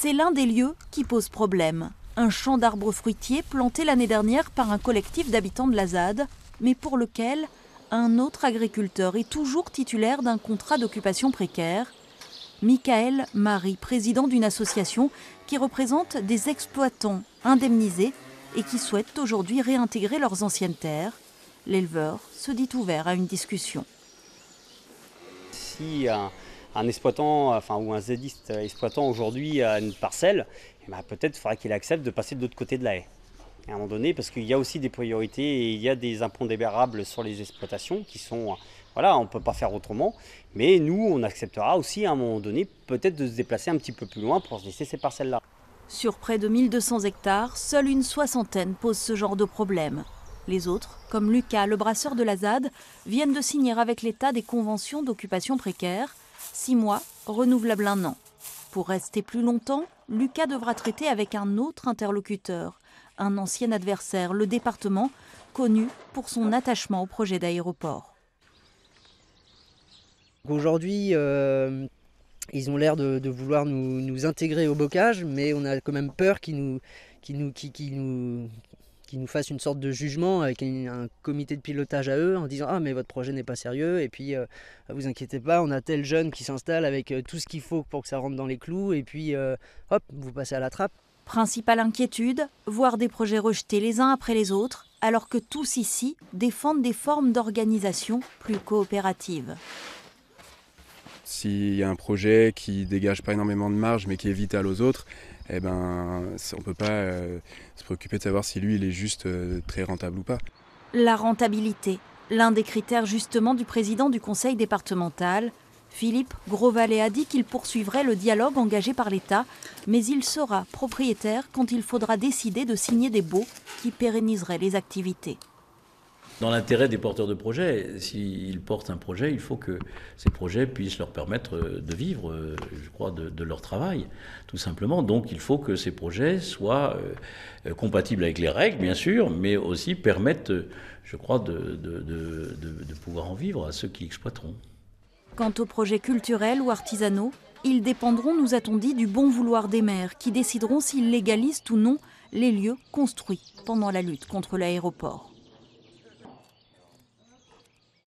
C'est l'un des lieux qui pose problème. Un champ d'arbres fruitiers planté l'année dernière par un collectif d'habitants de la ZAD, mais pour lequel un autre agriculteur est toujours titulaire d'un contrat d'occupation précaire. Michael Marie, président d'une association qui représente des exploitants indemnisés et qui souhaitent aujourd'hui réintégrer leurs anciennes terres. L'éleveur se dit ouvert à une discussion. Si un exploitant, ou un zédiste exploitant aujourd'hui a une parcelle, peut-être faudra qu'il accepte de passer de l'autre côté de la haie. À un moment donné, parce qu'il y a aussi des priorités et il y a des impondérables sur les exploitations qui sont... Voilà, on ne peut pas faire autrement. Mais nous, on acceptera aussi à un moment donné peut-être de se déplacer un petit peu plus loin pour se laisser ces parcelles-là. Sur près de 1200 hectares, seule une soixantaine pose ce genre de problème. Les autres, comme Lucas, le brasseur de la ZAD, viennent de signer avec l'État des conventions d'occupation précaire. 6 mois, renouvelables 1 an. Pour rester plus longtemps, Lucas devra traiter avec un autre interlocuteur, un ancien adversaire, le département, connu pour son attachement au projet d'aéroport. Aujourd'hui, ils ont l'air de vouloir nous intégrer au bocage, mais on a quand même peur qu'ils nous fassent une sorte de jugement avec un comité de pilotage à eux en disant « Ah, mais votre projet n'est pas sérieux, et puis vous inquiétez pas, on a tel jeune qui s'installe avec tout ce qu'il faut pour que ça rentre dans les clous, et puis hop, vous passez à la trappe. » Principale inquiétude, voir des projets rejetés les uns après les autres, alors que tous ici défendent des formes d'organisation plus coopératives. S'il y a un projet qui dégage pas énormément de marge mais qui est vital aux autres, on ne peut pas se préoccuper de savoir si lui il est juste très rentable ou pas. La rentabilité, l'un des critères justement du président du conseil départemental. Philippe Grosvalet a dit qu'il poursuivrait le dialogue engagé par l'État, mais il sera propriétaire quand il faudra décider de signer des baux qui pérenniseraient les activités. Dans l'intérêt des porteurs de projets, s'ils portent un projet, il faut que ces projets puissent leur permettre de vivre, je crois, de leur travail, tout simplement. Donc il faut que ces projets soient compatibles avec les règles, bien sûr, mais aussi permettent, je crois, de pouvoir en vivre à ceux qui exploiteront. Quant aux projets culturels ou artisanaux, ils dépendront, nous a-t-on dit, du bon vouloir des maires qui décideront s'ils légalisent ou non les lieux construits pendant la lutte contre l'aéroport.